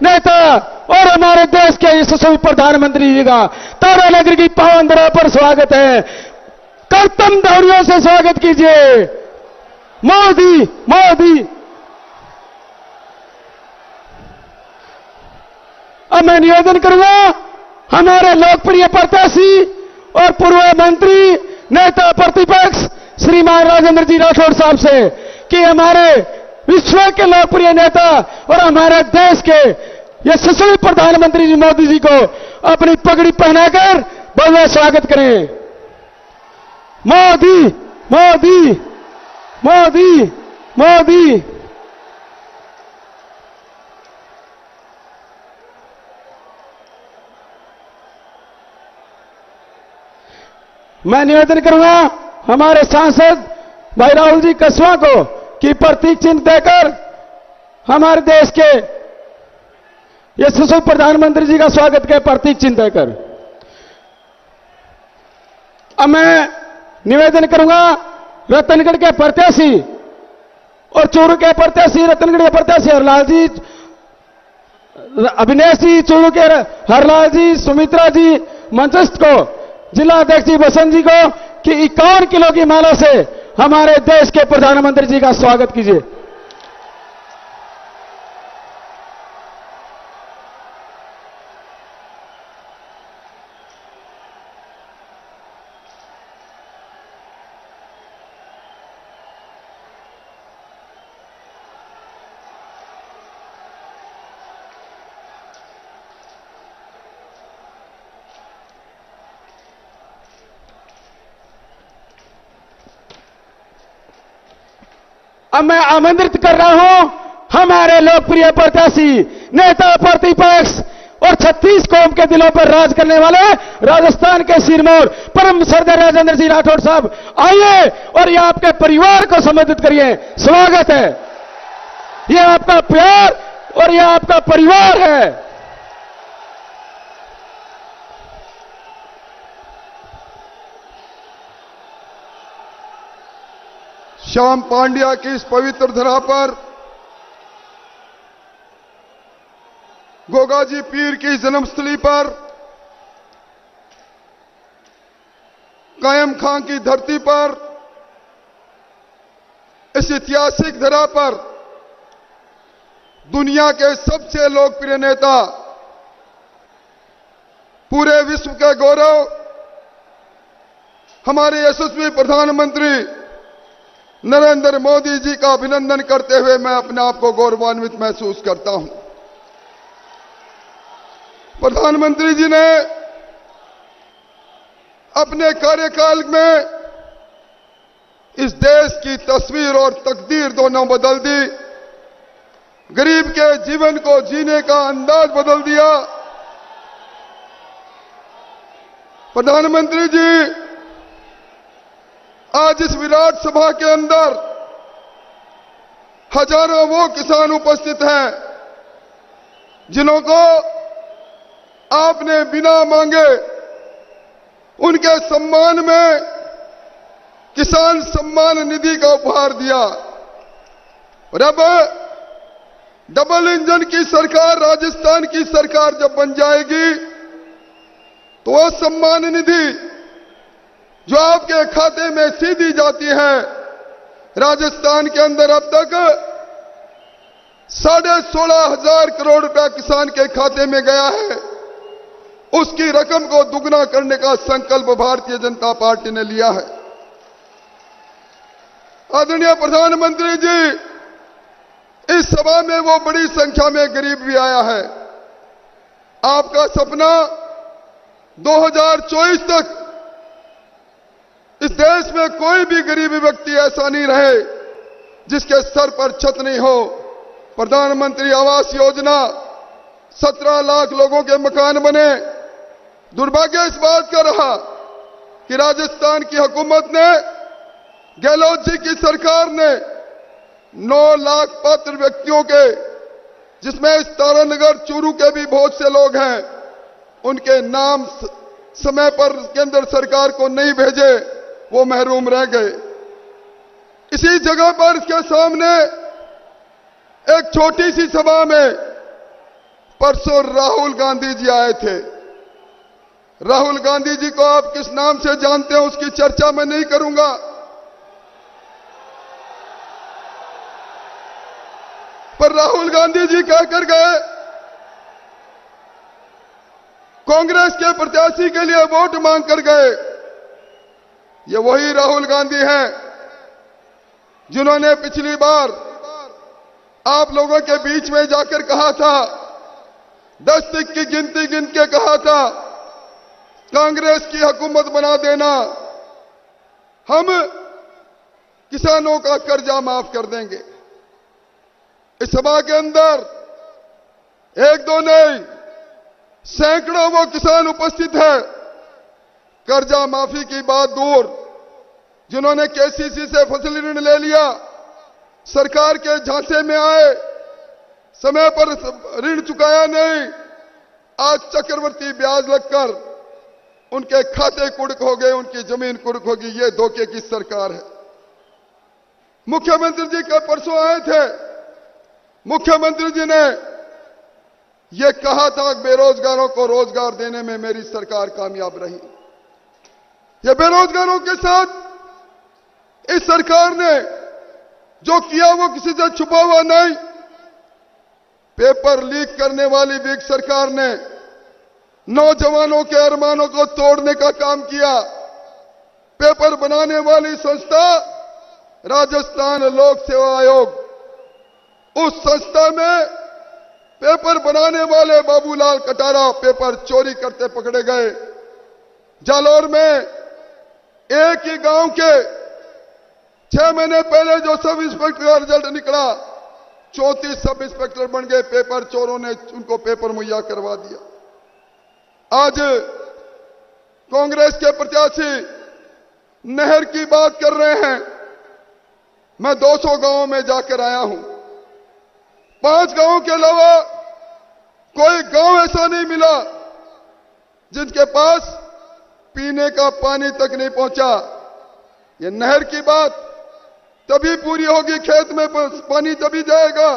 नेता और हमारे देश के यशस्वी प्रधानमंत्री जी का तारानगर की पावन धरा पर स्वागत है। करतम ध्वनियों से स्वागत कीजिए। मोदी मोदी। अब मैं निवेदन करूंगा हमारे लोकप्रिय प्रत्याशी और पूर्व मंत्री नेता प्रतिपक्ष श्रीमान राजेंद्र जी राठौड़ साहब से कि हमारे विश्व के लोकप्रिय नेता और हमारे देश के यशस्वी प्रधानमंत्री जी मोदी जी को अपनी पगड़ी पहनाकर भव्य स्वागत करें। मोदी मोदी मोदी मोदी। मैं निवेदन करूंगा हमारे सांसद भाई राहुल जी कसवा को कि प्रतीक चिन्ह देकर हमारे देश के यशस्वी प्रधानमंत्री जी का स्वागत के प्रतीक चिन्ह देकर। अब मैं निवेदन करूंगा रतनगढ़ के प्रत्याशी और चूरू के प्रत्याशी, रतनगढ़ के प्रत्याशी हरलाल जी, अभिनेश जी, चूरू के हरलाल जी, सुमित्रा जी मंचस्थ को, जिला अध्यक्ष जी बसंत जी को कि 51 किलो की माला से हमारे देश के प्रधानमंत्री जी का स्वागत कीजिए। अब मैं आमंत्रित कर रहा हूं हमारे लोकप्रिय प्रत्याशी नेता प्रतिपक्ष और 36 कौम के दिलों पर राज करने वाले राजस्थान के सिरमौर परम श्रद्धेय राजेंद्र जी राठौड़ साहब आइए और ये आपके परिवार को संबोधित करिए। स्वागत है। ये आपका प्यार और ये आपका परिवार है। श्याम पांड्या की इस पवित्र धरा पर गोगाजी पीर की जन्मस्थली पर कायम खां की धरती पर इस ऐतिहासिक धरा पर दुनिया के सबसे लोकप्रिय नेता, पूरे विश्व के गौरव, हमारे यशस्वी प्रधानमंत्री नरेंद्र मोदी जी का अभिनंदन करते हुए मैं अपने आप को गौरवान्वित महसूस करता हूं। प्रधानमंत्री जी ने अपने कार्यकाल में इस देश की तस्वीर और तकदीर दोनों बदल दी। गरीब के जीवन को जीने का अंदाज बदल दिया। प्रधानमंत्री जी आज इस विराट सभा के अंदर हजारों वो किसान उपस्थित हैं जिन्हों को आपने बिना मांगे उनके सम्मान में किसान सम्मान निधि का उपहार दिया। और अब डबल इंजन की सरकार, राजस्थान की सरकार जब बन जाएगी तो वह सम्मान निधि जो आपके खाते में सीधी जाती है, राजस्थान के अंदर अब तक 16,500 करोड़ रुपया किसान के खाते में गया है। उसकी रकम को दुगना करने का संकल्प भारतीय जनता पार्टी ने लिया है। आदरणीय प्रधानमंत्री जी, इस सभा में वो बड़ी संख्या में गरीब भी आया है। आपका सपना 2024 तक इस देश में कोई भी गरीब व्यक्ति ऐसा नहीं रहे जिसके सर पर छत नहीं हो। प्रधानमंत्री आवास योजना, 17 लाख लोगों के मकान बने। दुर्भाग्य इस बात का रहा कि राजस्थान की हुकूमत ने, गहलोत जी की सरकार ने 9 लाख पात्र व्यक्तियों के, जिसमें इस तारानगर चूरू के भी बहुत से लोग हैं, उनके नाम समय पर केंद्र सरकार को नहीं भेजे, वो महरूम रह गए। इसी जगह पर इसके सामने एक छोटी सी सभा में परसों राहुल गांधी जी आए थे। राहुल गांधी जी को आप किस नाम से जानते हैं उसकी चर्चा मैं नहीं करूंगा, पर राहुल गांधी जी कहकर गए कांग्रेस के प्रत्याशी के लिए वोट मांग कर गए। ये वही राहुल गांधी हैं जिन्होंने पिछली बार आप लोगों के बीच में जाकर कहा था, 10 तक की गिनती गिन के कहा था कांग्रेस की हुकूमत बना देना, हम किसानों का कर्जा माफ कर देंगे। इस सभा के अंदर एक दो नहीं, सैकड़ों वो किसान उपस्थित है। कर्जा माफी की बात दूर, जिन्होंने केसीसी से फसल ऋण ले लिया, सरकार के झांसे में आए, समय पर ऋण चुकाया नहीं, आज चक्रवर्ती ब्याज लगकर उनके खाते कुड़क हो गए, उनकी जमीन कुड़क होगी। ये धोखे की सरकार है। मुख्यमंत्री जी कल परसों आए थे, मुख्यमंत्री जी ने यह कहा था बेरोजगारों को रोजगार देने में मेरी सरकार कामयाब रही। यह बेरोजगारों के साथ इस सरकार ने जो किया वो किसी से छुपा हुआ नहीं। पेपर लीक करने वाली विग सरकार ने नौजवानों के अरमानों को तोड़ने का काम किया। पेपर बनाने वाली संस्था राजस्थान लोक सेवा आयोग, उस संस्था में पेपर बनाने वाले बाबूलाल कटारा पेपर चोरी करते पकड़े गए। जालौर में एक ही गांव के 6 महीने पहले जो सब इंस्पेक्टर का रिजल्ट निकला, 34 सब इंस्पेक्टर बन गए। पेपर चोरों ने उनको पेपर मुहैया करवा दिया। आज कांग्रेस के प्रत्याशी नहर की बात कर रहे हैं। मैं 200 गांवों में जाकर आया हूं। 5 गांवों के अलावा कोई गांव ऐसा नहीं मिला जिनके पास पीने का पानी तक नहीं पहुंचा। ये नहर की बात तभी पूरी होगी, खेत में पानी तभी जाएगा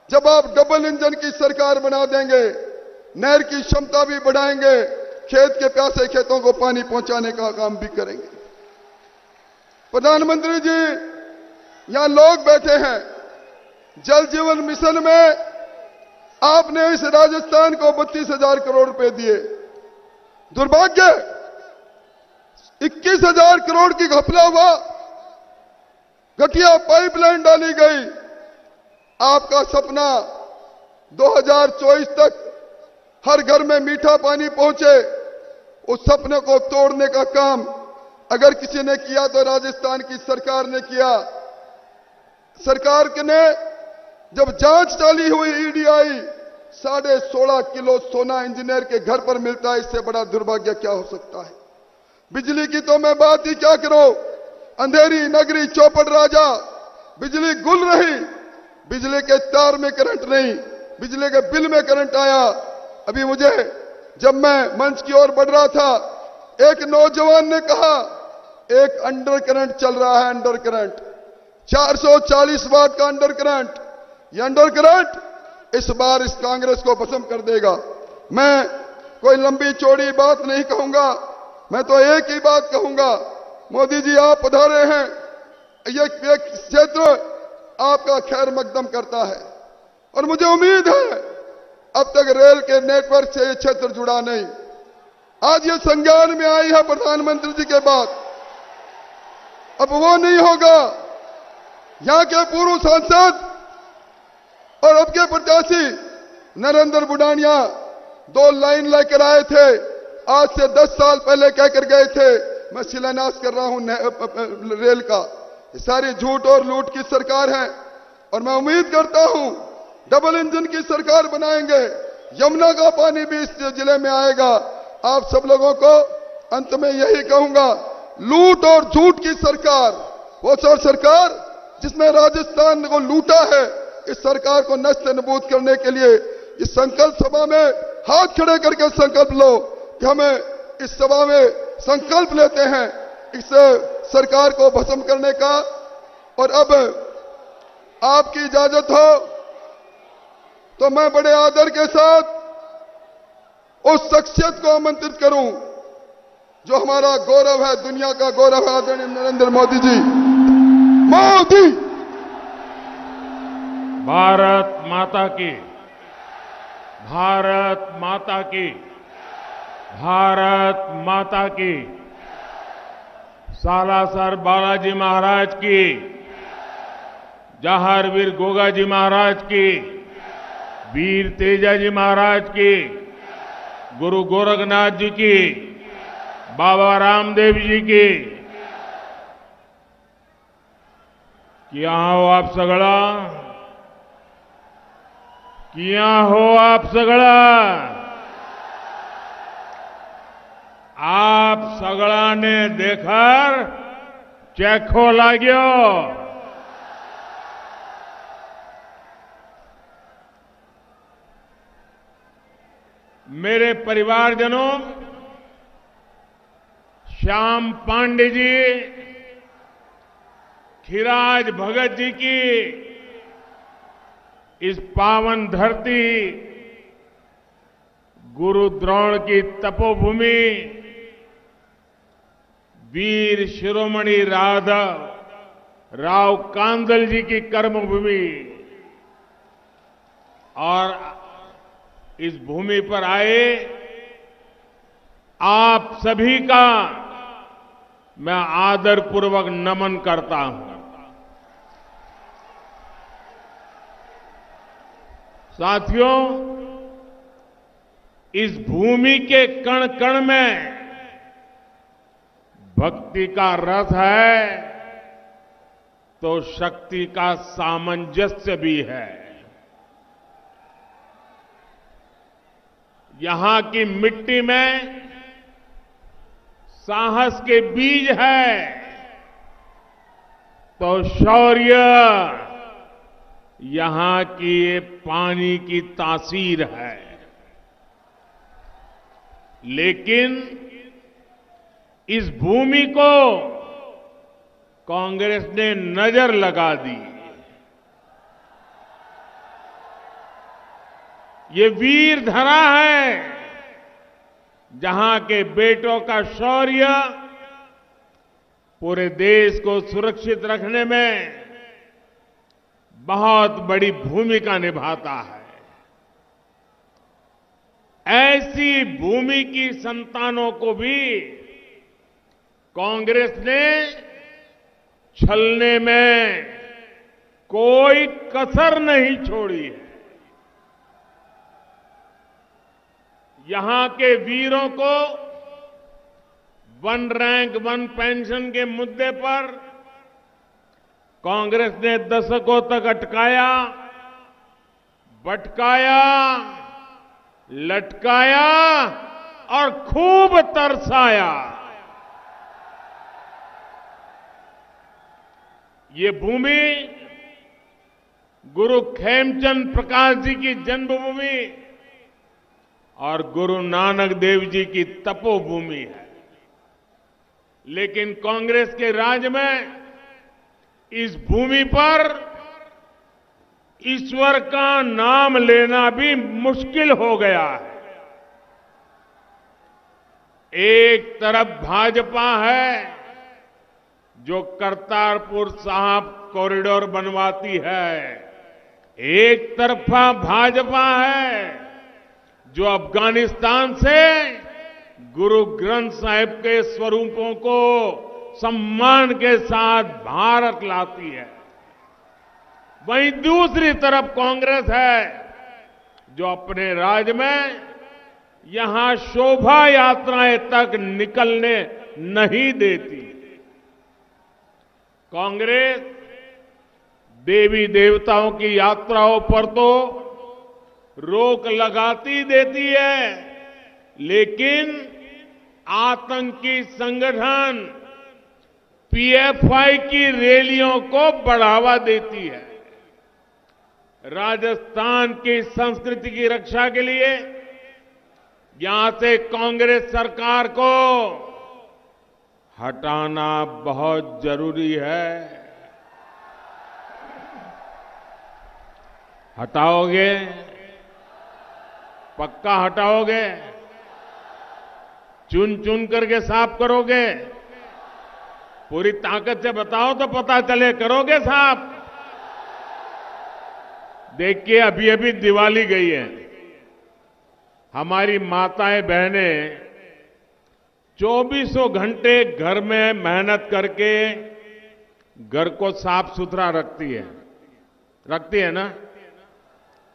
जब आप डबल इंजन की सरकार बना देंगे, नहर की क्षमता भी बढ़ाएंगे, खेत के प्यासे खेतों को पानी पहुंचाने का काम भी करेंगे। प्रधानमंत्री जी, यहां लोग बैठे हैं। जल जीवन मिशन में आपने इस राजस्थान को 32,000 करोड़ रुपए दिए। दुर्भाग्य 21,000 करोड़ की घपला हुआ, घटिया पाइपलाइन डाली गई। आपका सपना 2024 तक हर घर में मीठा पानी पहुंचे, उस सपने को तोड़ने का काम अगर किसी ने किया तो राजस्थान की सरकार ने किया। सरकार ने जब जांच चाली हुई, ईडी आई, 16.5 किलो सोना इंजीनियर के घर पर मिलता है। इससे बड़ा दुर्भाग्य क्या हो सकता है। बिजली की तो मैं बात ही क्या करूं, अंधेरी नगरी चौपड़ राजा, बिजली गुल रही, बिजली के तार में करंट नहीं, बिजली के बिल में करंट आया। अभी मुझे जब मैं मंच की ओर बढ़ रहा था, एक नौजवान ने कहा एक अंडर करंट चल रहा है, अंडर करंट 440 वाट का अंडर करंट। ये अंडर करंट इस बार इस कांग्रेस को भस्म कर देगा। मैं कोई लंबी चौड़ी बात नहीं कहूंगा, मैं तो एक ही बात कहूंगा, मोदी जी आप पधारे हैं, ये क्षेत्र आपका खैर मकदम करता है और मुझे उम्मीद है अब तक रेल के नेटवर्क से ये क्षेत्र जुड़ा नहीं। आज ये संज्ञान में आई है प्रधानमंत्री जी के बाद, अब वो नहीं होगा। यहां के पूर्व सांसद और अब के प्रत्याशी नरेंद्र बुडानिया 2 लाइन लेकर आए थे, आज से 10 साल पहले कहकर गए थे मैं शिलान्यास कर रहा हूं रेल का। ये सारी झूठ और लूट की सरकार है और मैं उम्मीद करता हूं डबल इंजन की सरकार बनाएंगे, यमुना का पानी भी इस जिले में आएगा। आप सब लोगों को अंत में यही कहूंगा, लूट और झूठ की सरकार, वो सरकार जिसने राजस्थान को लूटा है, इस सरकार को नष्ट नबूद करने के लिए इस संकल्प सभा में हाथ खड़े करके संकल्प लो कि हमें इस सभा में संकल्प लेते हैं इस सरकार को भस्म करने का। और अब आपकी इजाजत हो तो मैं बड़े आदर के साथ उस शख्सियत को आमंत्रित करूं जो हमारा गौरव है, दुनिया का गौरव है, आदरणीय नरेंद्र मोदी जी। मोदी। भारत माता की, भारत माता की, भारत माता की। सालासर बालाजी महाराज की, जहारवीर गोगाजी महाराज की, वीर तेजाजी महाराज की, गुरु गोरखनाथ जी की, बाबा रामदेव जी की। किया हो आप सगळा, किया हो आप सगळा। आप सगळाने देकर चेखो लाग्यो। मेरे परिवारजनों, श्याम पांडे जी, खिराज भगत जी की इस पावन धरती, गुरु द्रोण की तपोभूमि, वीर शिरोमणि राव कांदल जी की कर्मभूमि, और इस भूमि पर आए आप सभी का मैं आदरपूर्वक नमन करता हूं। साथियों, इस भूमि के कण कण में भक्ति का रस है तो शक्ति का सामंजस्य भी है। यहां की मिट्टी में साहस के बीज है तो शौर्य यहां की ये पानी की तासीर है। लेकिन इस भूमि को कांग्रेस ने नजर लगा दी। ये वीर धरा है जहां के बेटों का शौर्य पूरे देश को सुरक्षित रखने में बहुत बड़ी भूमिका निभाता है। ऐसी भूमि की संतानों को भी कांग्रेस ने छलने में कोई कसर नहीं छोड़ी है। यहां के वीरों को वन रैंक वन पेंशन के मुद्दे पर कांग्रेस ने दशकों तक अटकाया, भटकाया, लटकाया और खूब तरसाया। ये भूमि गुरु खेमचंद प्रकाश जी की जन्मभूमि और गुरु नानक देव जी की तपोभूमि है। लेकिन कांग्रेस के राज में इस भूमि पर ईश्वर का नाम लेना भी मुश्किल हो गया है। एक तरफ भाजपा है जो करतारपुर साहिब कॉरिडोर बनवाती है, एक तरफा भाजपा है जो अफगानिस्तान से गुरु ग्रंथ साहिब के स्वरूपों को सम्मान के साथ भारत लाती है। वहीं दूसरी तरफ कांग्रेस है जो अपने राज में यहां शोभा यात्राएं तक निकलने नहीं देती। कांग्रेस देवी देवताओं की यात्राओं पर तो रोक लगाती देती है, लेकिन आतंकी संगठन पीएफआई की रैलियों को बढ़ावा देती है। राजस्थान की संस्कृति की रक्षा के लिए यहां से कांग्रेस सरकार को हटाना बहुत जरूरी है। हटाओगे पक्का हटाओगे? चुन चुन करके साफ करोगे? पूरी ताकत से बताओ तो पता चले, करोगे साफ? देखिए, अभी अभी दिवाली गई है। हमारी माताएं बहनें 24 घंटे घर में मेहनत करके घर को साफ सुथरा रखती है ना?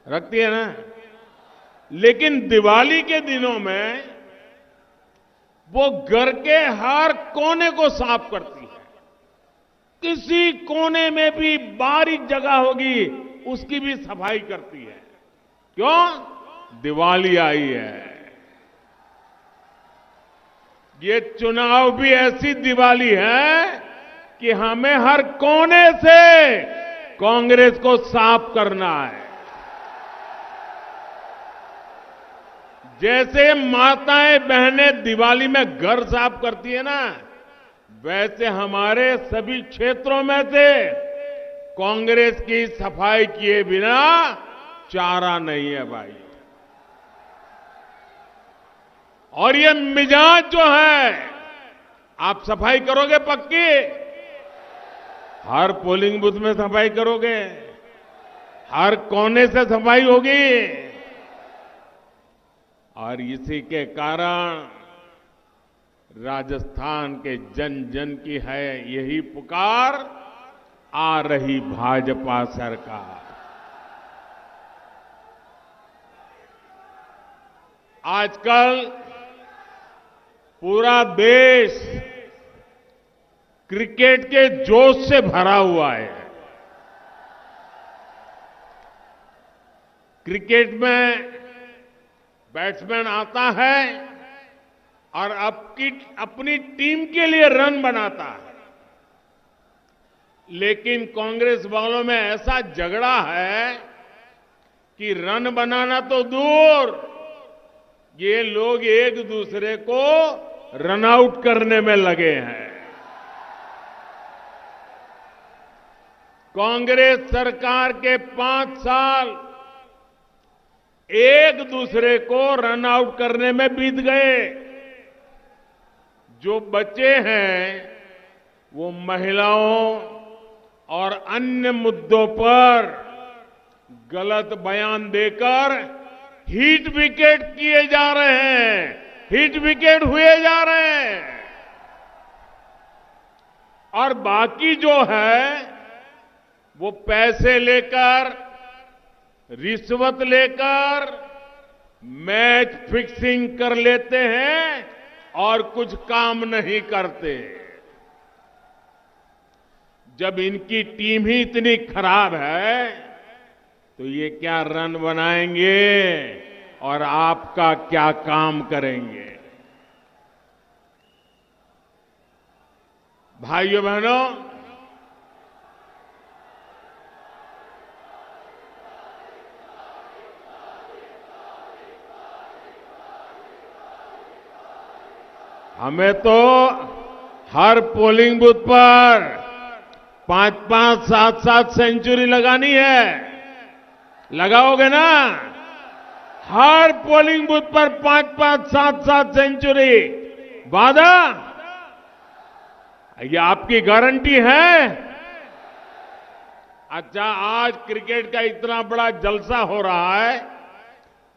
रखती है ना? लेकिन दिवाली के दिनों में वो घर के हर कोने को साफ करती है। किसी कोने में भी बारीक जगह होगी उसकी भी सफाई करती है। क्यों? दिवाली आई है। ये चुनाव भी ऐसी दिवाली है कि हमें हर कोने से कांग्रेस को साफ करना है। जैसे माताएं बहनें दिवाली में घर साफ करती है ना, वैसे हमारे सभी क्षेत्रों में से कांग्रेस की सफाई किए बिना चारा नहीं है भाई। और ये मिजाज जो है, आप सफाई करोगे पक्की? हर पोलिंग बूथ में सफाई करोगे? हर कोने से सफाई होगी? और इसी के कारण राजस्थान के जन जन की है यही पुकार, आ रही भाजपा सरकार। आजकल पूरा देश क्रिकेट के जोश से भरा हुआ है। क्रिकेट में बैट्समैन आता है और अपनी टीम के लिए रन बनाता है। लेकिन कांग्रेस वालों में ऐसा झगड़ा है कि रन बनाना तो दूर, ये लोग एक दूसरे को रन आउट करने में लगे हैं। कांग्रेस सरकार के 5 साल एक दूसरे को रन आउट करने में बीत गए। जो बचे हैं वो महिलाओं और अन्य मुद्दों पर गलत बयान देकर हिट विकेट किए जा रहे हैं, हिट विकेट हुए जा रहे हैं। और बाकी जो है वो पैसे लेकर, रिश्वत लेकर मैच फिक्सिंग कर लेते हैं और कुछ काम नहीं करते। जब इनकी टीम ही इतनी खराब है तो ये क्या रन बनाएंगे और आपका क्या काम करेंगे? भाइयों बहनों, हमें तो हर पोलिंग बूथ पर 5-5, 7-7 सेंचुरी लगानी है। लगाओगे ना? हर पोलिंग बूथ पर 5-5, 7-7 सेंचुरी। वादा? ये आपकी गारंटी है? अच्छा, आज क्रिकेट का इतना बड़ा जलसा हो रहा है,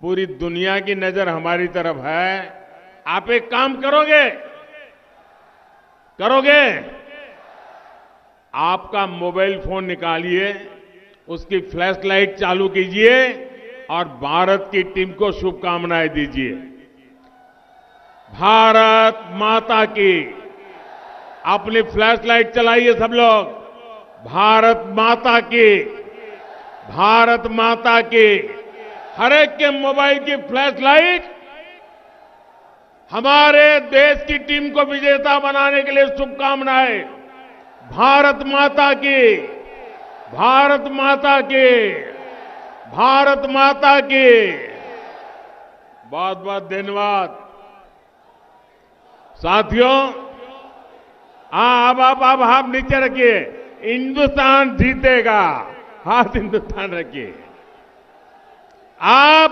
पूरी दुनिया की नजर हमारी तरफ है। आप एक काम करोगे? आपका मोबाइल फोन निकालिए, उसकी फ्लैश लाइट चालू कीजिए और भारत की टीम को शुभकामनाएं दीजिए। भारत माता की, अपनी फ्लैश लाइट चलाइए सब लोग। भारत माता की, भारत माता की। हर एक के मोबाइल की फ्लैश लाइट हमारे देश की टीम को विजेता बनाने के लिए शुभकामनाएं। भारत माता की, भारत माता की, भारत माता की। बहुत बहुत धन्यवाद साथियों। अब आप नीचे रखिए। हिंदुस्तान जीतेगा, हाथ हिंदुस्तान रखिए। आप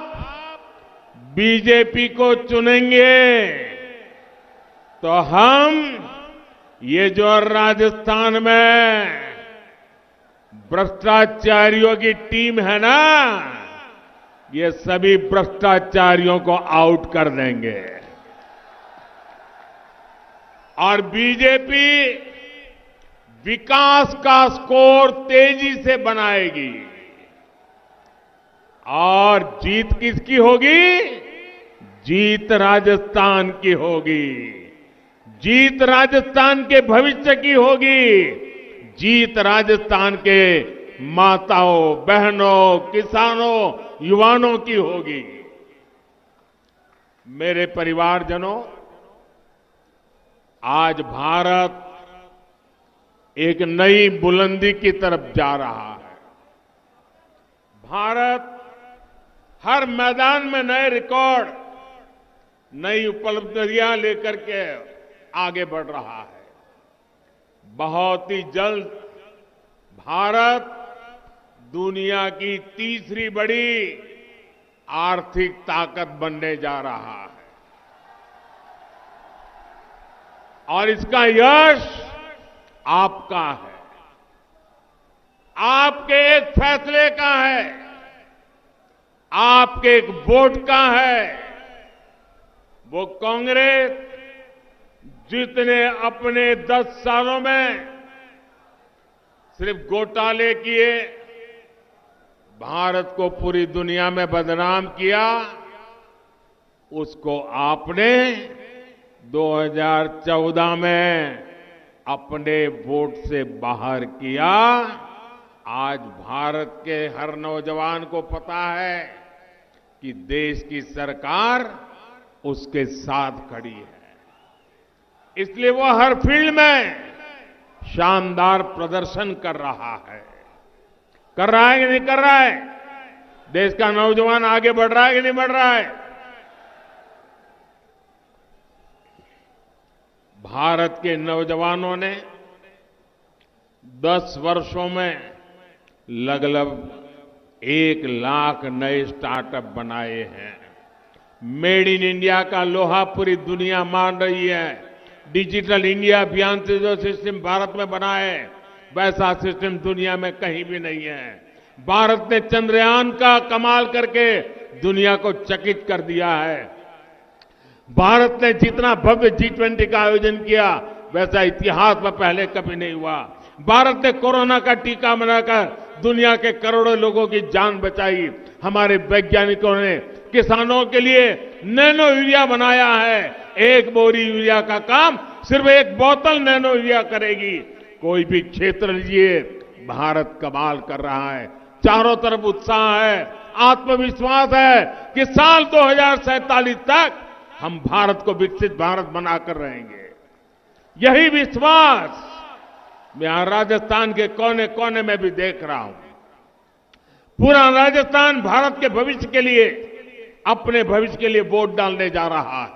बीजेपी को चुनेंगे तो हम ये जो राजस्थान में भ्रष्टाचारियों की टीम है ना, ये सभी भ्रष्टाचारियों को आउट कर देंगे और बीजेपी विकास का स्कोर तेजी से बनाएगी। और जीत किसकी होगी? जीत राजस्थान की होगी। जीत राजस्थान के भविष्य की होगी। जीत राजस्थान के माताओं, बहनों, किसानों, युवाओं की होगी। मेरे परिवारजनों, आज भारत एक नई बुलंदी की तरफ जा रहा है। भारत हर मैदान में नए रिकॉर्ड, नई उपलब्धियां लेकर के आगे बढ़ रहा है। बहुत ही जल्द भारत दुनिया की तीसरी बड़ी आर्थिक ताकत बनने जा रहा है और इसका यश आपका है, आपके एक फैसले का है, आपके एक वोट का है। वो कांग्रेस जितने अपने 10 सालों में सिर्फ घोटाले किए, भारत को पूरी दुनिया में बदनाम किया, उसको आपने 2014 में अपने वोट से बाहर किया। आज भारत के हर नौजवान को पता है कि देश की सरकार उसके साथ खड़ी है, इसलिए वो हर फील्ड में शानदार प्रदर्शन कर रहा है। कर रहा है कि नहीं कर रहा है? देश का नौजवान आगे बढ़ रहा है कि नहीं बढ़ रहा है? भारत के नौजवानों ने 10 वर्षों में लगभग 1 लाख नए स्टार्टअप बनाए हैं। मेड इन इंडिया का लोहा पूरी दुनिया मान रही है। डिजिटल इंडिया अभियान से जो सिस्टम भारत में बना है, वैसा सिस्टम दुनिया में कहीं भी नहीं है। भारत ने चंद्रयान का कमाल करके दुनिया को चकित कर दिया है। भारत ने जितना भव्य G20 का आयोजन किया, वैसा इतिहास में पहले कभी नहीं हुआ। भारत ने कोरोना का टीका बनाकर दुनिया के करोड़ों लोगों की जान बचाई। हमारे वैज्ञानिकों ने किसानों के लिए नैनो यूरिया बनाया है। 1 बोरी यूरिया का काम सिर्फ 1 बोतल नैनो यूरिया करेगी। कोई भी क्षेत्र लीजिए, भारत कमाल कर रहा है। चारों तरफ उत्साह है, आत्मविश्वास है कि साल 2047 तक हम भारत को विकसित भारत बनाकर रहेंगे। यही विश्वास मैं यहां राजस्थान के कोने कोने में भी देख रहा हूं। पूरा राजस्थान भारत के भविष्य के लिए, अपने भविष्य के लिए वोट डालने जा रहा है।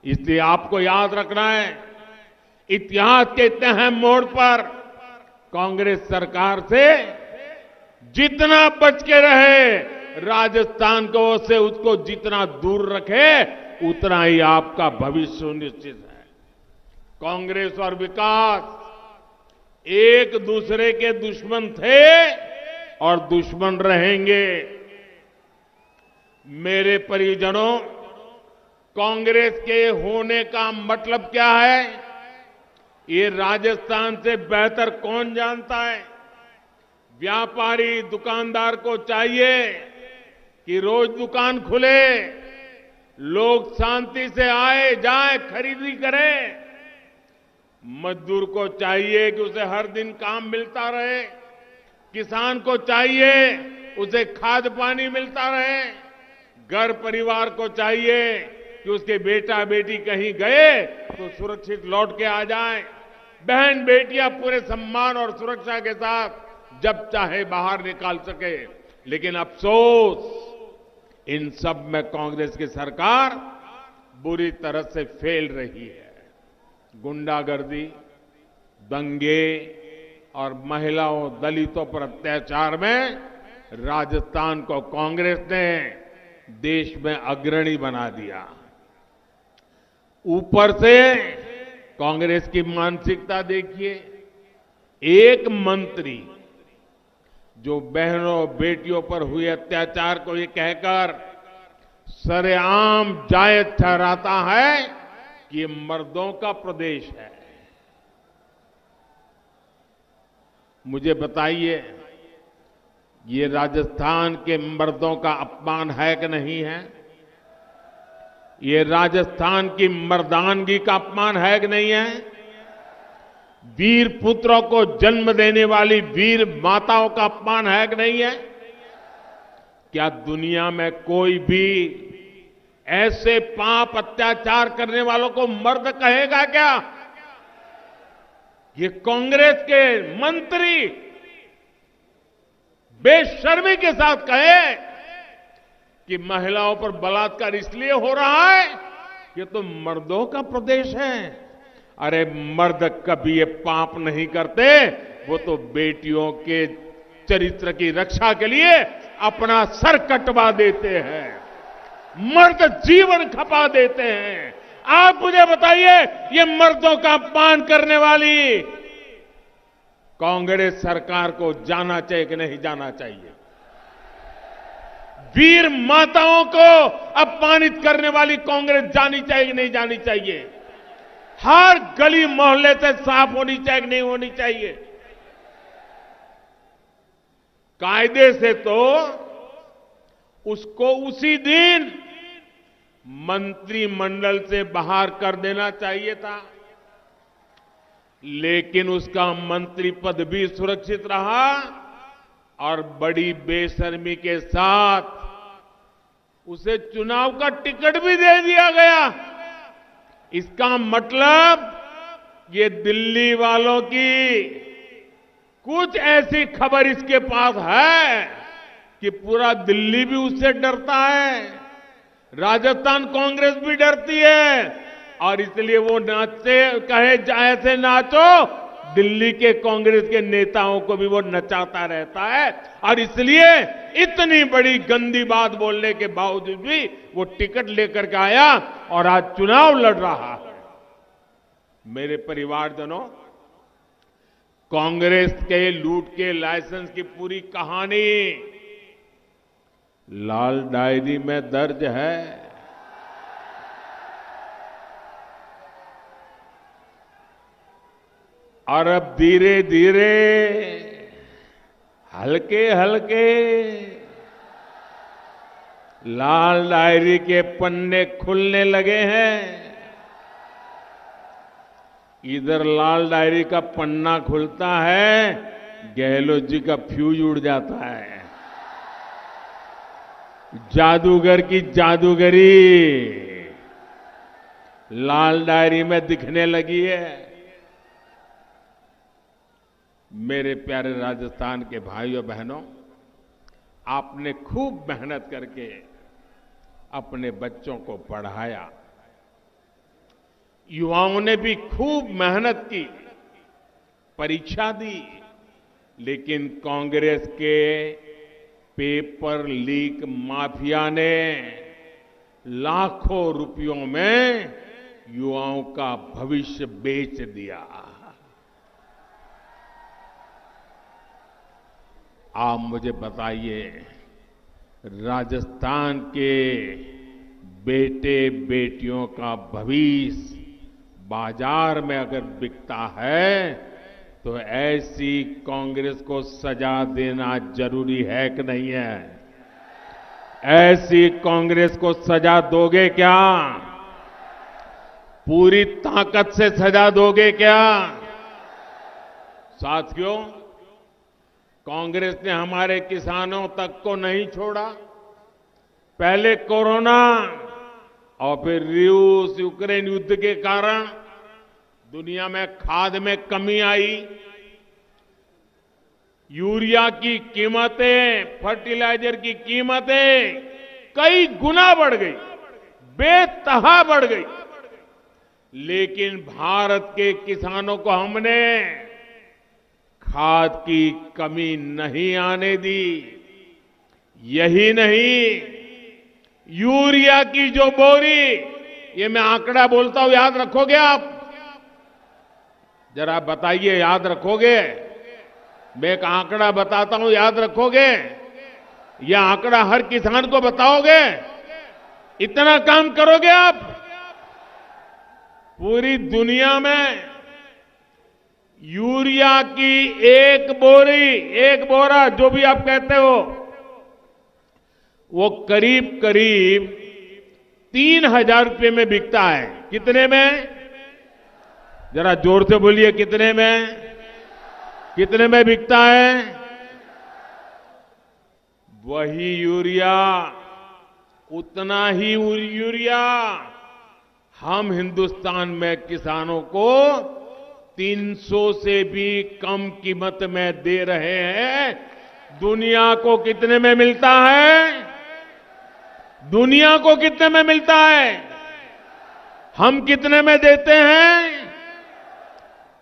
इसलिए आपको याद रखना है, इतिहास के इतने अहम मोड़ पर कांग्रेस सरकार से जितना बच के रहे, राजस्थान को से उसको जितना दूर रखे, उतना ही आपका भविष्य सुनिश्चित है। कांग्रेस और विकास एक दूसरे के दुश्मन थे और दुश्मन रहेंगे। मेरे परिजनों, कांग्रेस के होने का मतलब क्या है, ये राजस्थान से बेहतर कौन जानता है? व्यापारी, दुकानदार को चाहिए कि रोज दुकान खुले, लोग शांति से आए जाए, खरीदी करें। मजदूर को चाहिए कि उसे हर दिन काम मिलता रहे। किसान को चाहिए उसे खाद पानी मिलता रहे। घर परिवार को चाहिए कि उसके बेटा बेटी कहीं गए तो सुरक्षित लौट के आ जाएं। बहन बेटियां पूरे सम्मान और सुरक्षा के साथ जब चाहे बाहर निकाल सके। लेकिन अफसोस, इन सब में कांग्रेस की सरकार बुरी तरह से फेल रही है। गुंडागर्दी, दंगे और महिलाओं, दलितों पर अत्याचार में राजस्थान को कांग्रेस ने देश में अग्रणी बना दिया। ऊपर से कांग्रेस की मानसिकता देखिए, एक मंत्री जो बहनों बेटियों पर हुए अत्याचार को ये कहकर सरेआम जायज ठहराता है कि ये मर्दों का प्रदेश है। मुझे बताइए, ये राजस्थान के मर्दों का अपमान है कि नहीं है? ये राजस्थान की मर्दानगी का अपमान है कि नहीं है? वीर पुत्रों को जन्म देने वाली वीर माताओं का अपमान है कि नहीं है? क्या दुनिया में कोई भी ऐसे पाप अत्याचार करने वालों को मर्द कहेगा क्या? ये कांग्रेस के मंत्री बेशर्मी के साथ कहे कि महिलाओं पर बलात्कार इसलिए हो रहा है कि तो मर्दों का प्रदेश है। अरे मर्द कभी ये पाप नहीं करते, वो तो बेटियों के चरित्र की रक्षा के लिए अपना सर कटवा देते हैं, मर्द जीवन खपा देते हैं। आप मुझे बताइए, ये मर्दों का अपमान करने वाली कांग्रेस सरकार को जाना चाहिए कि नहीं जाना चाहिए? वीर माताओं को अपमानित करने वाली कांग्रेस जानी चाहिए कि नहीं जानी चाहिए? हर गली मोहल्ले से साफ होनी चाहिए कि नहीं होनी चाहिए? कायदे से तो उसको उसी दिन मंत्रिमंडल से बाहर कर देना चाहिए था, लेकिन उसका मंत्री पद भी सुरक्षित रहा और बड़ी बेशर्मी के साथ उसे चुनाव का टिकट भी दे दिया गया। इसका मतलब ये दिल्ली वालों की कुछ ऐसी खबर इसके पास है कि पूरा दिल्ली भी उससे डरता है, राजस्थान कांग्रेस भी डरती है, और इसलिए वो नाचते कहे ऐसे नाचो, दिल्ली के कांग्रेस के नेताओं को भी वो नचाता रहता है। और इसलिए इतनी बड़ी गंदी बात बोलने के बावजूद भी वो टिकट लेकर के आया और आज चुनाव लड़ रहा है। मेरे परिवारजनों, कांग्रेस के लूट के लाइसेंस की पूरी कहानी लाल डायरी में दर्ज है। और अब धीरे धीरे हल्के हल्के लाल डायरी के पन्ने खुलने लगे हैं। इधर लाल डायरी का पन्ना खुलता है, गहलोत जी का फ्यूज उड़ जाता है। जादूगर की जादूगरी लाल डायरी में दिखने लगी है। मेरे प्यारे राजस्थान के भाइयों बहनों, आपने खूब मेहनत करके अपने बच्चों को पढ़ाया, युवाओं ने भी खूब मेहनत की, परीक्षा दी, लेकिन कांग्रेस के पेपर लीक माफिया ने लाखों रुपयों में युवाओं का भविष्य बेच दिया। आप मुझे बताइए, राजस्थान के बेटे बेटियों का भविष्य बाजार में अगर बिकता है तो ऐसी कांग्रेस को सजा देना जरूरी है कि नहीं है? ऐसी कांग्रेस को सजा दोगे क्या? पूरी ताकत से सजा दोगे क्या? साथियों, कांग्रेस ने हमारे किसानों तक को नहीं छोड़ा। पहले कोरोना और फिर रूस यूक्रेन युद्ध के कारण दुनिया में खाद में कमी आई, यूरिया की कीमतें, फर्टिलाइजर की कीमतें कई गुना बढ़ गई, बेतहा बढ़ गई, लेकिन भारत के किसानों को हमने खाद की कमी नहीं आने दी। यही नहीं, यूरिया की जो बोरी, ये मैं आंकड़ा बोलता हूं, याद रखोगे आप? जरा बताइए, याद रखोगे? मैं एक आंकड़ा बताता हूं, याद रखोगे? यह आंकड़ा हर किसान को बताओगे? इतना काम करोगे आप? पूरी दुनिया में यूरिया की एक बोरी, एक बोरा, जो भी आप कहते हो, वो करीब करीब 3,000 रुपये में बिकता है। कितने में? जरा जोर से बोलिए, कितने में? कितने में बिकता है? वही यूरिया, उतना ही यूरिया हम हिंदुस्तान में किसानों को 300 से भी कम कीमत में दे रहे हैं। दुनिया को कितने में मिलता है? दुनिया को कितने में मिलता है? हम कितने में देते हैं?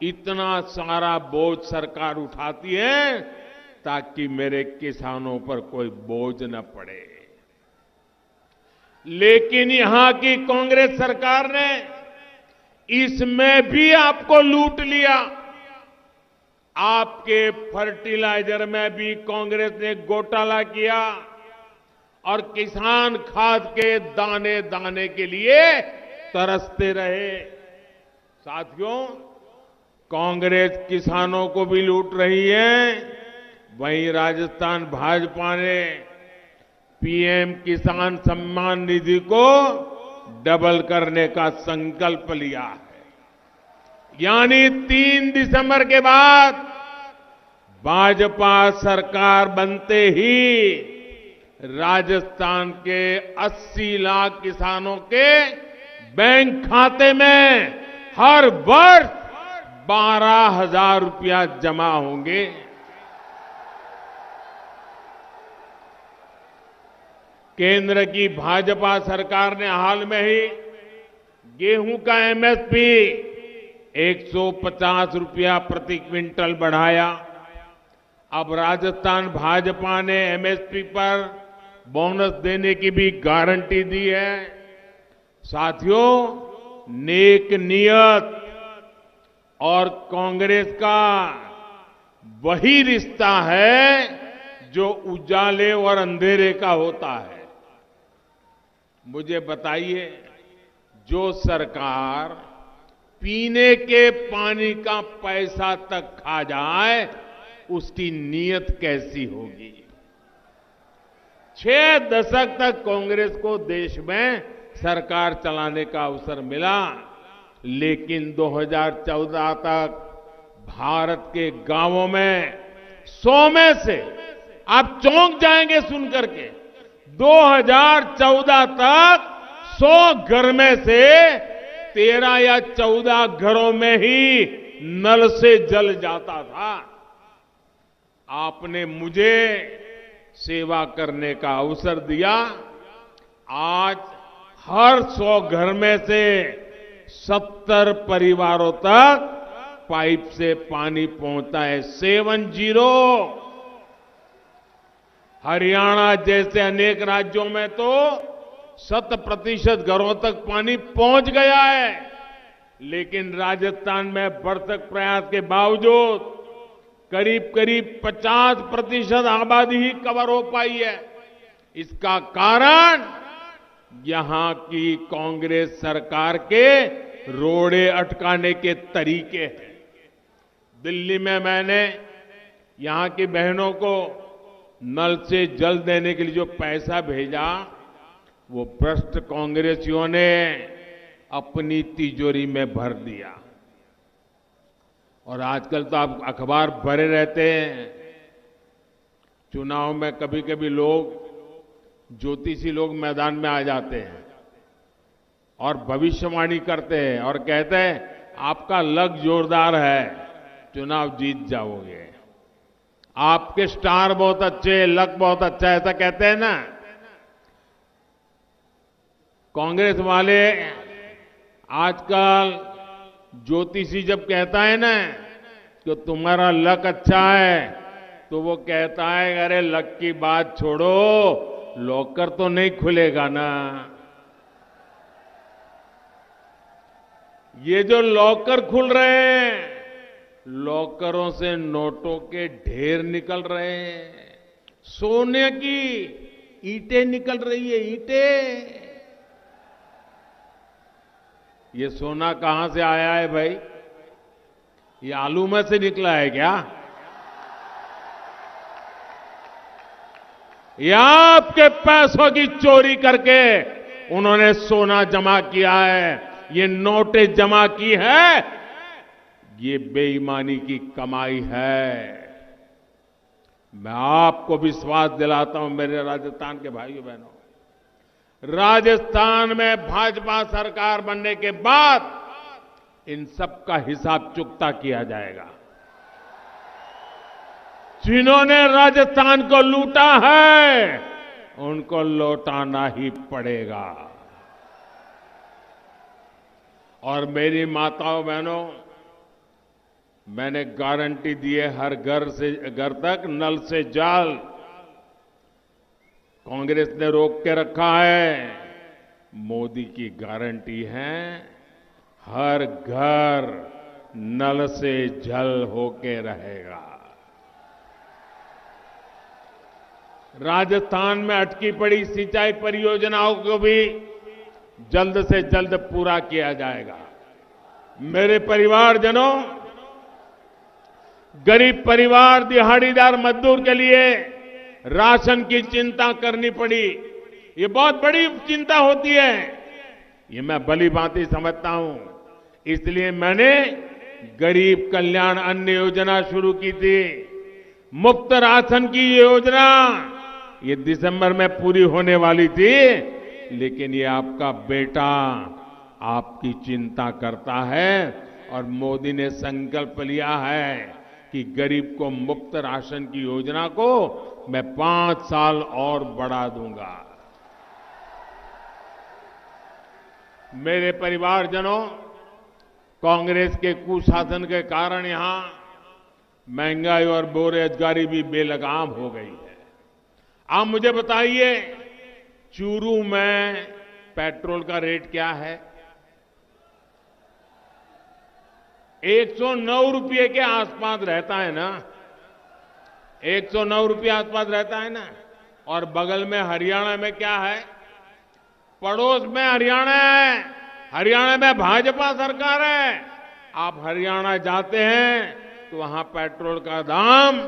इतना सारा बोझ सरकार उठाती है ताकि मेरे किसानों पर कोई बोझ न पड़े। लेकिन यहां की कांग्रेस सरकार ने इसमें भी आपको लूट लिया। आपके फर्टिलाइजर में भी कांग्रेस ने घोटाला किया और किसान खाद के दाने दाने के लिए तरसते रहे। साथियों, कांग्रेस किसानों को भी लूट रही है, वहीं राजस्थान भाजपा ने पीएम किसान सम्मान निधि को डबल करने का संकल्प लिया है। यानी 3 दिसंबर के बाद भाजपा सरकार बनते ही राजस्थान के 80 लाख किसानों के बैंक खाते में हर वर्ष 12,000 रुपया जमा होंगे। केंद्र की भाजपा सरकार ने हाल में ही गेहूं का एमएसपी 150 रुपया प्रति क्विंटल बढ़ाया। अब राजस्थान भाजपा ने एमएसपी पर बोनस देने की भी गारंटी दी है। साथियों, नेक नियत और कांग्रेस का वही रिश्ता है जो उजाले और अंधेरे का होता है। मुझे बताइए, जो सरकार पीने के पानी का पैसा तक खा जाए, उसकी नीयत कैसी होगी? 6 दशक तक कांग्रेस को देश में सरकार चलाने का अवसर मिला, लेकिन 2014 तक भारत के गांवों में 100 में से, आप चौंक जाएंगे सुनकर के, 2014 तक 100 घर में से 13 या 14 घरों में ही नल से जल जाता था। आपने मुझे सेवा करने का अवसर दिया। आज हर 100 घर में से 70 परिवारों तक पाइप से पानी पहुंचता है। 70। हरियाणा जैसे अनेक राज्यों में तो 100% घरों तक पानी पहुंच गया है, लेकिन राजस्थान में भरसक प्रयास के बावजूद करीब करीब 50% आबादी ही कवर हो पाई है। इसका कारण यहां की कांग्रेस सरकार के रोड़े अटकाने के तरीके हैं। दिल्ली में मैंने यहां की बहनों को नल से जल देने के लिए जो पैसा भेजा, वो भ्रष्ट कांग्रेसियों ने अपनी तिजोरी में भर दिया। और आजकल तो आप अखबार भरे रहते हैं, चुनाव में कभी कभी लोग, ज्योतिषी लोग मैदान में आ जाते हैं और भविष्यवाणी करते हैं और कहते हैं आपका लक जोरदार है, चुनाव जीत जाओगे, आपके स्टार बहुत अच्छे, लक बहुत अच्छा है, ऐसा कहते हैं ना। कांग्रेस वाले आजकल ज्योतिषी जब कहता है ना कि तुम्हारा लक अच्छा है, तो वो कहता है अरे लक की बात छोड़ो, लॉकर तो नहीं खुलेगा ना। ये जो लॉकर खुल रहे हैं, लॉकरों से नोटों के ढेर निकल रहे हैं, सोने की ईंटें निकल रही है, ईंटें। ये सोना कहां से आया है भाई? ये आलू में से निकला है क्या? या आपके पैसों की चोरी करके उन्होंने सोना जमा किया है, ये नोटें जमा की है, ये बेईमानी की कमाई है। मैं आपको विश्वास दिलाता हूं मेरे राजस्थान के भाइयों बहनों, राजस्थान में भाजपा सरकार बनने के बाद इन सब का हिसाब चुकता किया जाएगा। जिन्होंने राजस्थान को लूटा है उनको लौटाना ही पड़ेगा। और मेरी माताओं बहनों, मैंने गारंटी दी है, हर घर तक नल से जल। कांग्रेस ने रोक के रखा है, मोदी की गारंटी है हर घर नल से जल होके रहेगा। राजस्थान में अटकी पड़ी सिंचाई परियोजनाओं को भी जल्द से जल्द पूरा किया जाएगा। मेरे परिवारजनों, गरीब परिवार, दिहाड़ीदार मजदूर के लिए राशन की चिंता करनी पड़ी, ये बहुत बड़ी चिंता होती है, ये मैं भली भांति समझता हूं। इसलिए मैंने गरीब कल्याण अन्न योजना शुरू की थी। मुफ्त राशन की ये योजना ये दिसंबर में पूरी होने वाली थी, लेकिन ये आपका बेटा आपकी चिंता करता है और मोदी ने संकल्प लिया है कि गरीब को मुफ्त राशन की योजना को मैं 5 साल और बढ़ा दूंगा। मेरे परिवारजनों, कांग्रेस के कुशासन के कारण यहां महंगाई और बेरोजगारी भी बेलगाम हो गई है। आप मुझे बताइए, चूरू में पेट्रोल का रेट क्या है? 109 रुपये के आसपास रहता है ना, 109 रुपये आसपास रहता है ना। और बगल में हरियाणा में क्या है? पड़ोस में हरियाणा है, हरियाणा में भाजपा सरकार है। आप हरियाणा जाते हैं तो वहां पेट्रोल का दाम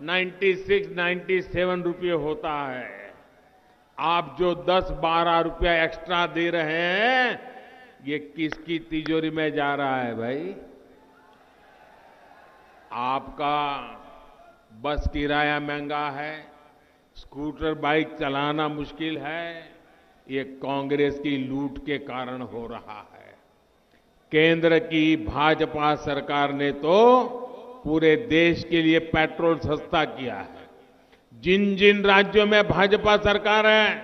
96-97 रुपये होता है। आप जो 10-12 रुपया एक्स्ट्रा दे रहे हैं, ये किसकी तिजोरी में जा रहा है भाई? आपका बस किराया महंगा है, स्कूटर बाइक चलाना मुश्किल है, ये कांग्रेस की लूट के कारण हो रहा है। केंद्र की भाजपा सरकार ने तो पूरे देश के लिए पेट्रोल सस्ता किया है। जिन जिन राज्यों में भाजपा सरकार है,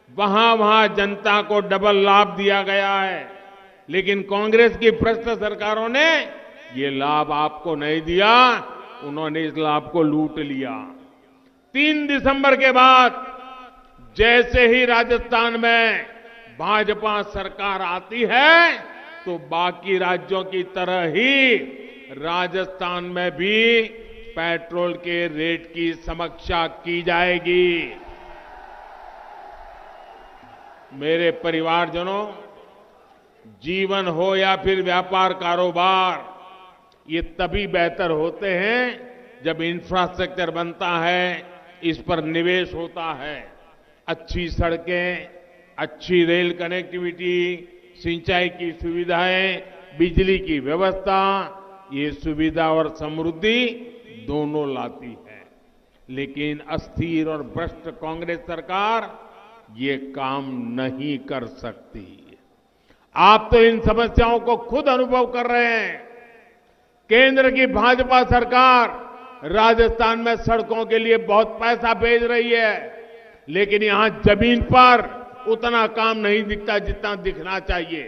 वहां वहां जनता को डबल लाभ दिया गया है, लेकिन कांग्रेस की भ्रष्ट सरकारों ने ये लाभ आपको नहीं दिया, उन्होंने इस लाभ को लूट लिया। 3 दिसंबर के बाद जैसे ही राजस्थान में भाजपा सरकार आती है, तो बाकी राज्यों की तरह ही राजस्थान में भी पेट्रोल के रेट की समीक्षा की जाएगी। मेरे परिवारजनों, जीवन हो या फिर व्यापार कारोबार, ये तभी बेहतर होते हैं जब इंफ्रास्ट्रक्चर बनता है, इस पर निवेश होता है। अच्छी सड़कें, अच्छी रेल कनेक्टिविटी, सिंचाई की सुविधाएं, बिजली की व्यवस्था, ये सुविधा और समृद्धि दोनों लाती है। लेकिन अस्थिर और भ्रष्ट कांग्रेस सरकार ये काम नहीं कर सकती। आप तो इन समस्याओं को खुद अनुभव कर रहे हैं। केंद्र की भाजपा सरकार राजस्थान में सड़कों के लिए बहुत पैसा भेज रही है, लेकिन यहां जमीन पर उतना काम नहीं दिखता जितना दिखना चाहिए।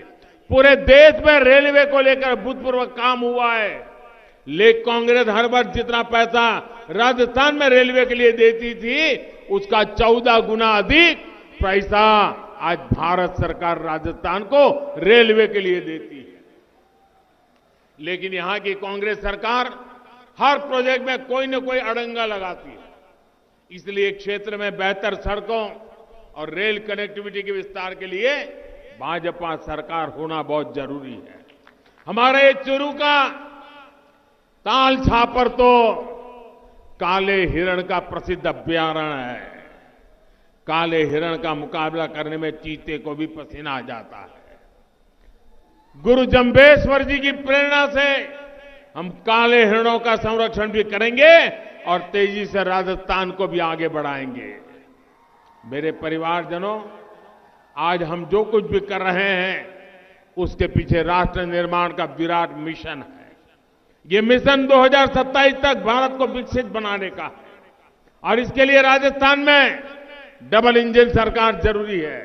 पूरे देश में रेलवे को लेकर अभूतपूर्व काम हुआ है, लेकिन कांग्रेस हर वर्ष जितना पैसा राजस्थान में रेलवे के लिए देती थी, उसका 14 गुना अधिक पैसा आज भारत सरकार राजस्थान को रेलवे के लिए देती है। लेकिन यहां की कांग्रेस सरकार हर प्रोजेक्ट में कोई न कोई अड़ंगा लगाती है। इसलिए क्षेत्र में बेहतर सड़कों और रेल कनेक्टिविटी के विस्तार के लिए भाजपा सरकार होना बहुत जरूरी है। हमारे चूरू का ताल छापर तो काले हिरण का प्रसिद्ध अभयारण्य है। काले हिरण का मुकाबला करने में चीते को भी पसीना आ जाता है। गुरु जंबेश्वर जी की प्रेरणा से हम काले हिरणों का संरक्षण भी करेंगे और तेजी से राजस्थान को भी आगे बढ़ाएंगे। मेरे परिवारजनों, आज हम जो कुछ भी कर रहे हैं उसके पीछे राष्ट्र निर्माण का विराट मिशन है। ये मिशन 2027 तक भारत को विकसित बनाने का है और इसके लिए राजस्थान में डबल इंजन सरकार जरूरी है।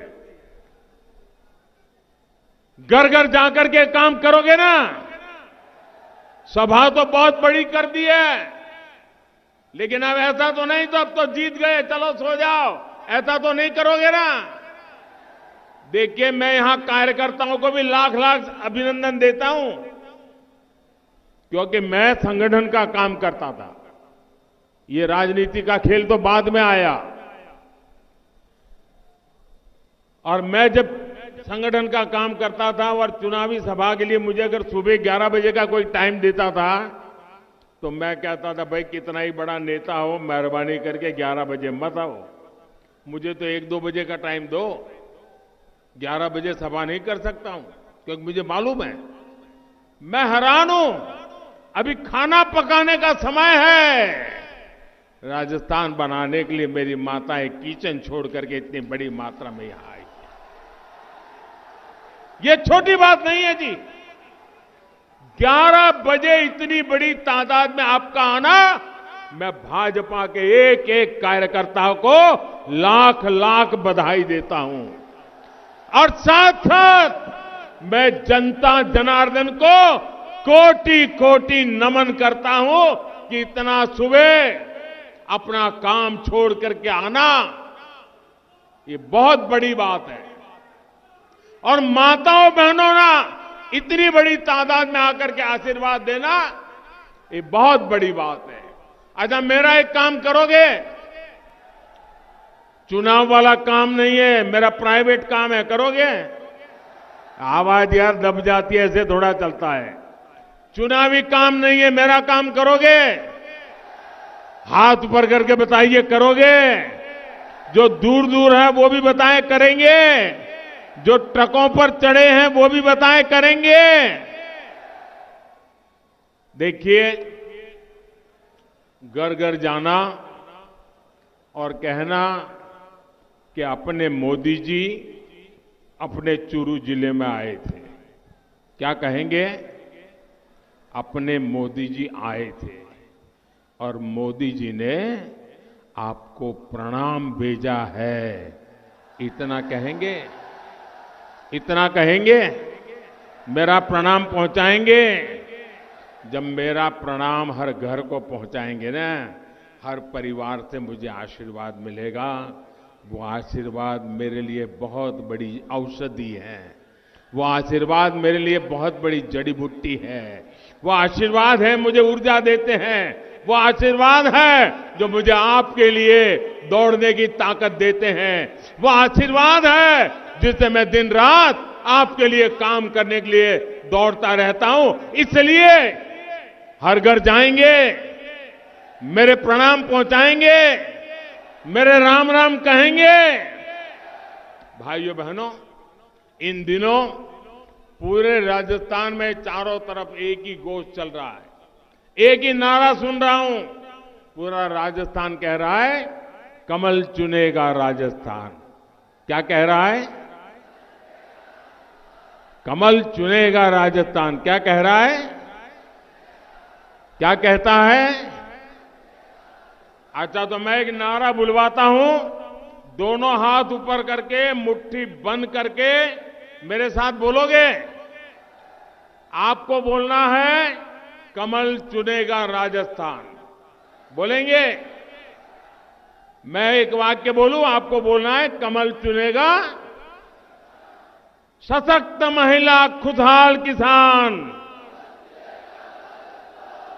घर घर जाकर के काम करोगे ना। सभा तो बहुत बड़ी कर दी है, लेकिन अब ऐसा तो नहीं तो अब तो जीत गए चलो सो जाओ, ऐसा तो नहीं करोगे ना। देखिए, मैं यहां कार्यकर्ताओं को भी लाख लाख अभिनंदन देता हूं, क्योंकि मैं संगठन का काम करता था। ये राजनीति का खेल तो बाद में आया, और मैं जब संगठन का काम करता था और चुनावी सभा के लिए मुझे अगर सुबह 11 बजे का कोई टाइम देता था तो मैं कहता था, भाई कितना ही बड़ा नेता हो, मेहरबानी करके 11 बजे मत आओ, मुझे तो 1-2 बजे का टाइम दो। 11 बजे सभा नहीं कर सकता हूं, क्योंकि मुझे मालूम है, मैं हैरान हूं, अभी खाना पकाने का समय है। राजस्थान बनाने के लिए मेरी माताएं किचन छोड़ करके इतनी बड़ी मात्रा में यहां आई। ये छोटी बात नहीं है जी। 11 बजे इतनी बड़ी तादाद में आपका आना, मैं भाजपा के एक एक कार्यकर्ता को लाख लाख बधाई देता हूं। और साथ साथ मैं जनता जनार्दन को कोटि कोटि नमन करता हूं कि इतना सुबह अपना काम छोड़ करके आना, ये बहुत बड़ी बात है। और माताओं बहनों ना इतनी बड़ी तादाद में आकर के आशीर्वाद देना, ये बहुत बड़ी बात है। अच्छा, मेरा एक काम करोगे? चुनाव वाला काम नहीं है, मेरा प्राइवेट काम है, करोगे? आवाज यार दब जाती है, ऐसे थोड़ा चलता है। चुनावी काम नहीं है, मेरा काम करोगे? हाथ ऊपर करके बताइए, करोगे? जो दूर दूर है वो भी बताएं, करेंगे? जो ट्रकों पर चढ़े हैं वो भी बताएं, करेंगे? देखिए, घर घर जाना और कहना कि अपने मोदी जी अपने चूरू जिले में आए थे, क्या कहेंगे? अपने मोदी जी आए थे और मोदी जी ने आपको प्रणाम भेजा है, इतना कहेंगे? इतना कहेंगे? मेरा प्रणाम पहुंचाएंगे? जब मेरा प्रणाम हर घर को पहुंचाएंगे ना, हर परिवार से मुझे आशीर्वाद मिलेगा। वो आशीर्वाद मेरे लिए बहुत बड़ी औषधि है, वो आशीर्वाद मेरे लिए बहुत बड़ी जड़ी बूटी है, वो आशीर्वाद है मुझे ऊर्जा देते हैं, वो आशीर्वाद है जो मुझे आपके लिए दौड़ने की ताकत देते हैं, वो आशीर्वाद है जिससे मैं दिन रात आपके लिए काम करने के लिए दौड़ता रहता हूं। इसलिए हर घर जाएंगे, मेरे प्रणाम पहुंचाएंगे, मेरे राम राम कहेंगे। भाइयों बहनों, इन दिनों पूरे राजस्थान में चारों तरफ एक ही घोष चल रहा है, एक ही नारा सुन रहा हूं। पूरा राजस्थान कह रहा है, कमल चुनेगा राजस्थान। क्या कह रहा है? कमल चुनेगा राजस्थान। क्या कह रहा है? क्या कहता है? अच्छा, तो मैं एक नारा बुलवाता हूं, दोनों हाथ ऊपर करके मुट्ठी बंद करके मेरे साथ बोलोगे? आपको बोलना है, कमल चुनेगा राजस्थान। बोलेंगे? मैं एक वाक्य बोलूं, आपको बोलना है, कमल चुनेगा। सशक्त महिला, खुशहाल किसान।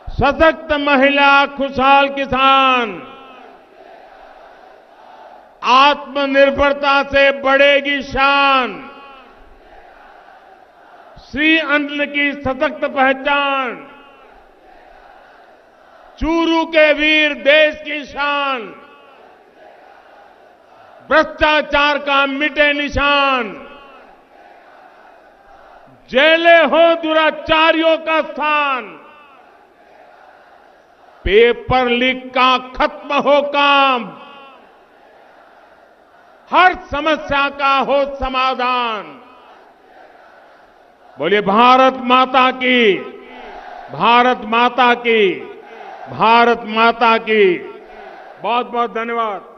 सशक्त महिला, खुशहाल किसान। आत्मनिर्भरता से बढ़ेगी शान। श्री अन्न की सशक्त पहचान। चूरू के वीर देश की शान। भ्रष्टाचार का मिटे निशान। जेलें हो दुराचारियों का स्थान। पेपर लीक का खत्म हो काम। हर समस्या का हो समाधान। बोलिए भारत माता की, भारत माता की, भारत माता की। बहुत बहुत धन्यवाद।